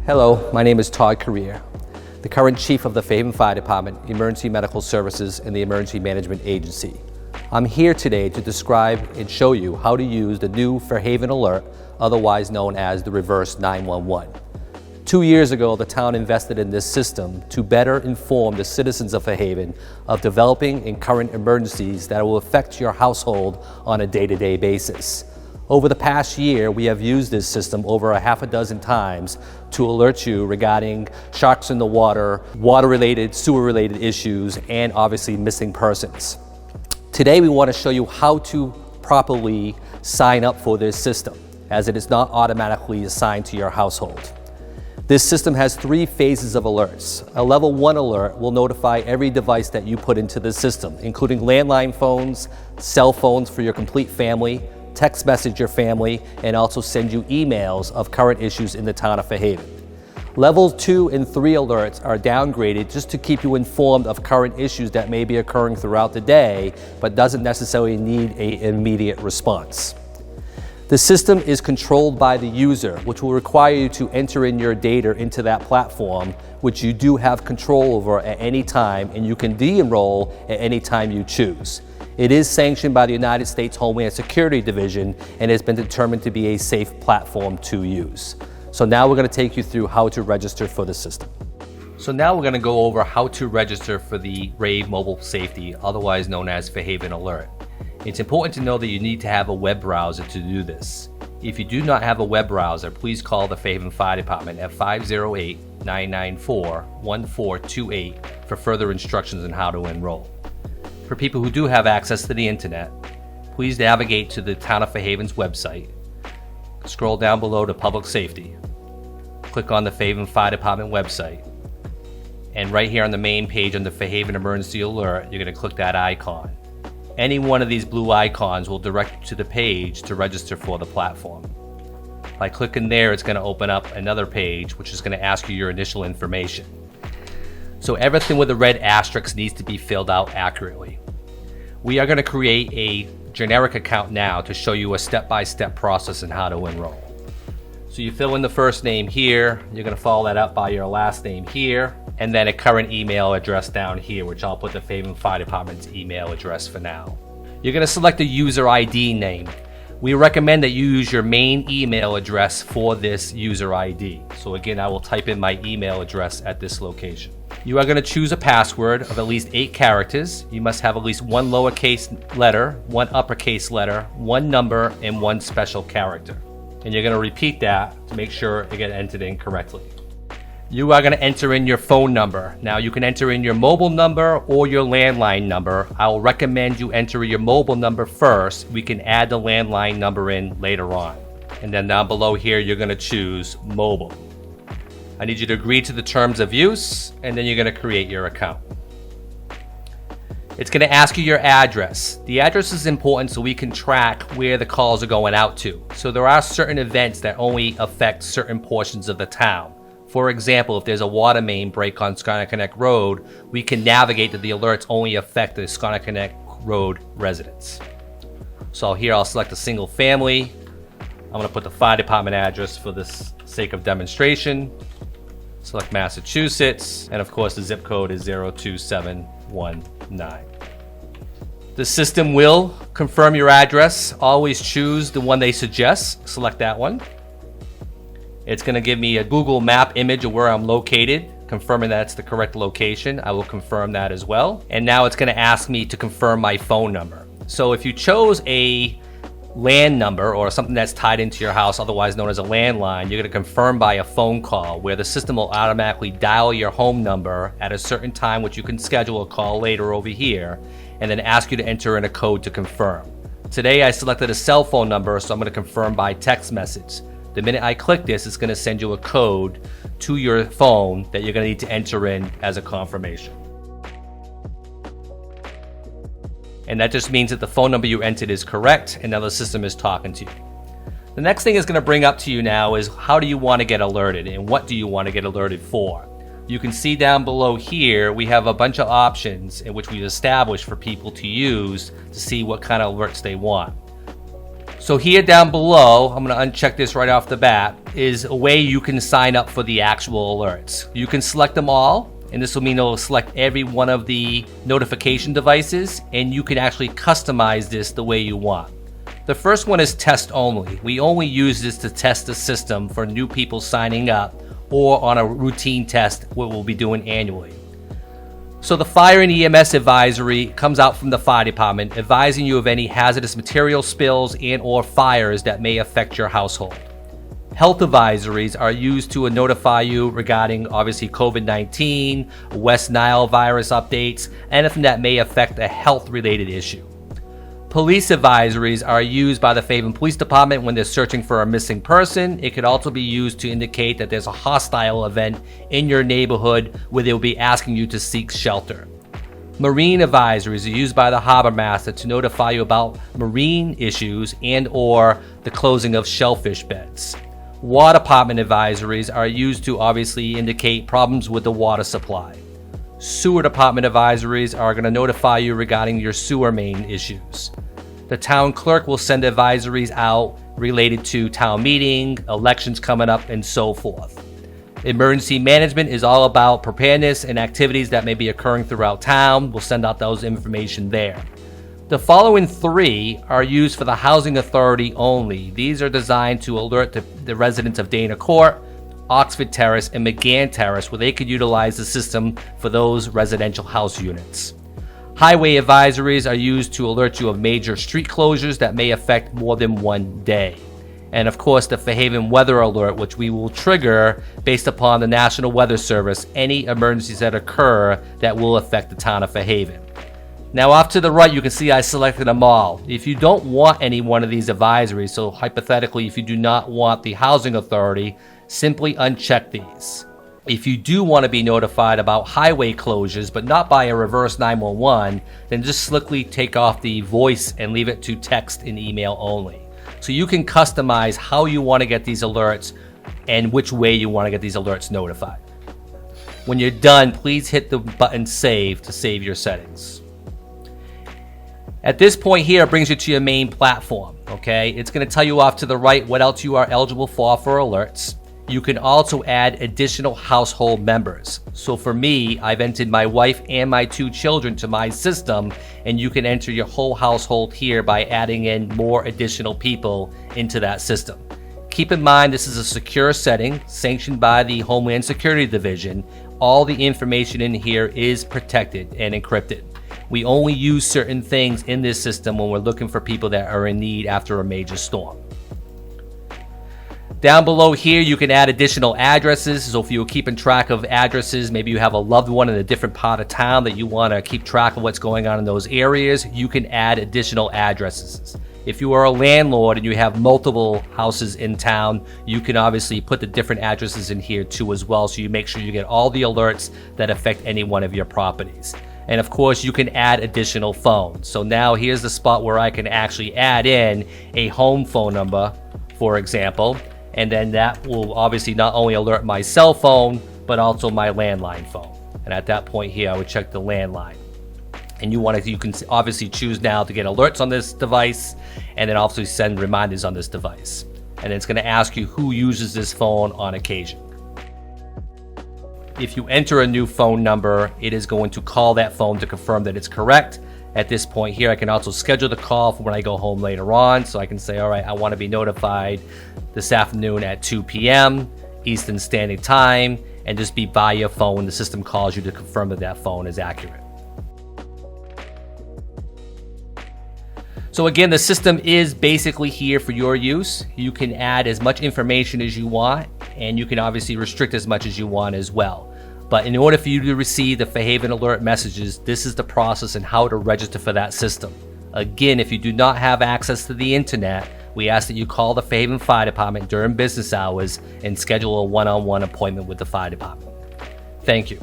Hello, my name is Todd Correia, the current Chief of the Fairhaven Fire Department, Emergency Medical Services, and the Emergency Management Agency. I'm here today to describe and show you how to use the new Fairhaven Alert, otherwise known as the Reverse 911. 2 years ago, the town invested in this system to better inform the citizens of Fairhaven of developing and current emergencies that will affect your household on a day-to-day basis. Over the past year, we have used this system over a half a dozen times to alert you regarding sharks in the water, water-related, sewer-related issues, and obviously missing persons. Today, we want to show you how to properly sign up for this system, as it is not automatically assigned to your household. This system has 3 phases of alerts. A level 1 alert will notify every device that you put into the system, including landline phones, cell phones for your complete family, text message your family, and also send you emails of current issues in the town of Fairhaven. Level 2 and 3 alerts are downgraded just to keep you informed of current issues that may be occurring throughout the day, but doesn't necessarily need an immediate response. The system is controlled by the user, which will require you to enter in your data into that platform, which you do have control over at any time, and you can de-enroll at any time you choose. It is sanctioned by the United States Homeland Security Division and has been determined to be a safe platform to use. So now we're going to take you through how to register for the system. So now we're going to go over how to register for the RAVE Mobile Safety, otherwise known as Fairhaven Alert. It's important to know that you need to have a web browser to do this. If you do not have a web browser, please call the Fairhaven Fire Department at 508-994-1428 for further instructions on how to enroll. For people who do have access to the internet, please navigate to the Town of Fairhaven's website, scroll down below to Public Safety, click on the Fairhaven Fire Department website, and right here on the main page on the Fairhaven Emergency Alert, you're going to click that icon. Any one of these blue icons will direct you to the page to register for the platform. By clicking there, it's going to open up another page which is going to ask you your initial information. So everything with a red asterisk needs to be filled out accurately. We are going to create a generic account now to show you a step-by-step process on how to enroll. So you fill in the first name here, you're going to follow that up by your last name here, and then a current email address down here, which I'll put the Fairhaven Fire Department's email address for now. You're going to select a user ID name. We recommend that you use your main email address for this user ID. So again, I will type in my email address at this location. You are going to choose a password of at least 8 characters. You must have at least 1 lowercase letter, 1 uppercase letter, 1 number, and 1 special character. And you're going to repeat that to make sure it gets entered in correctly. You are going to enter in your phone number. Now you can enter in your mobile number or your landline number. I will recommend you enter your mobile number first. We can add the landline number in later on. And then down below here, you're going to choose mobile. I need you to agree to the terms of use, and then you're going to create your account. It's going to ask you your address. The address is important so we can track where the calls are going out to. So there are certain events that only affect certain portions of the town. For example, if there's a water main break on Sconneck Road, we can navigate that the alerts only affect the Sconneck Road residents. So here I'll select a single family. I'm going to put the fire department address for the sake of demonstration. Select Massachusetts, and of course the zip code is 02719. The system will confirm your address. Always choose the one they suggest. Select that one. It's going to give me a Google map image of where I'm located, confirming that's the correct location. I will confirm that as well. And now it's going to ask me to confirm my phone number. So if you chose a LAN number or something that's tied into your house, otherwise known as a landline, you're going to confirm by a phone call where the system will automatically dial your home number at a certain time, which you can schedule a call later over here, and then ask you to enter in a code to confirm. Today I selected a cell phone number, so I'm going to confirm by text message. The minute I click this, it's going to send you a code to your phone that you're going to need to enter in as a confirmation. And that just means that the phone number you entered is correct, and now the system is talking to you. The next thing it's going to bring up to you now is how do you want to get alerted, and what do you want to get alerted for? You can see down below here, we have a bunch of options in which we've established for people to use to see what kind of alerts they want. So here down below, I'm going to uncheck this right off the bat, is a way you can sign up for the actual alerts. You can select them all, and this will mean it'll select every one of the notification devices, and you can actually customize this the way you want. The first one is test only. We only use this to test the system for new people signing up or on a routine test, what we'll be doing annually. So the fire and EMS advisory comes out from the fire department, advising you of any hazardous material spills and or fires that may affect your household. Health advisories are used to notify you regarding obviously COVID-19, West Nile virus updates, anything that may affect a health-related issue. Police advisories are used by the Fairhaven Police Department when they're searching for a missing person. It could also be used to indicate that there's a hostile event in your neighborhood where they'll be asking you to seek shelter. Marine advisories are used by the harbor master to notify you about marine issues and or the closing of shellfish beds. Water department advisories are used to obviously indicate problems with the water supply. Sewer department advisories are going to notify you regarding your sewer main issues. The town clerk will send advisories out related to town meeting, elections coming up, and so forth. Emergency management is all about preparedness and activities that may be occurring throughout town. We'll send out those information there. The following three are used for the housing authority only. These are designed to alert the residents of Dana Court, Oxford Terrace, and McGann Terrace, where they could utilize the system for those residential house units. Highway advisories are used to alert you of major street closures that may affect more than one day. And of course, the Fairhaven Weather Alert, which we will trigger based upon the National Weather Service, any emergencies that occur that will affect the town of Fairhaven. Now off to the right, you can see I selected them all. If you don't want any one of these advisories, so hypothetically, if you do not want the housing authority, simply uncheck these. If you do want to be notified about highway closures, but not by a reverse 911, then just slickly take off the voice and leave it to text and email only. So you can customize how you want to get these alerts and which way you want to get these alerts notified. When you're done, please hit the button Save to save your settings. At this point here, it brings you to your main platform, okay? It's going to tell you off to the right what else you are eligible for alerts. You can also add additional household members. So for me, I've entered my wife and my 2 children to my system, and you can enter your whole household here by adding in more additional people into that system. Keep in mind, this is a secure setting sanctioned by the Homeland Security Division. All the information in here is protected and encrypted. We only use certain things in this system when we're looking for people that are in need after a major storm. Down below here, you can add additional addresses. So if you're keeping track of addresses, maybe you have a loved one in a different part of town that you want to keep track of what's going on in those areas, you can add additional addresses. If you are a landlord and you have multiple houses in town, you can obviously put the different addresses in here too as well, so you make sure you get all the alerts that affect any one of your properties. And of course, you can add additional phones. So now here's the spot where I can actually add in a home phone number, for example, and then that will obviously not only alert my cell phone, but also my landline phone. And at that point here, I would check the landline. And you can obviously choose now to get alerts on this device, and then also send reminders on this device. And it's going to ask you who uses this phone on occasion. If you enter a new phone number, it is going to call that phone to confirm that it's correct. At this point here, I can also schedule the call for when I go home later on. So I can say, all right, I want to be notified this afternoon at 2 p.m. Eastern Standard Time, and just be by your phone. The system calls you to confirm that that phone is accurate. So again, the system is basically here for your use. You can add as much information as you want, and you can obviously restrict as much as you want as well. But in order for you to receive the Fairhaven alert messages, this is the process and how to register for that system. Again, if you do not have access to the internet, we ask that you call the Fairhaven Fire Department during business hours and schedule a one-on-one appointment with the fire department. Thank you.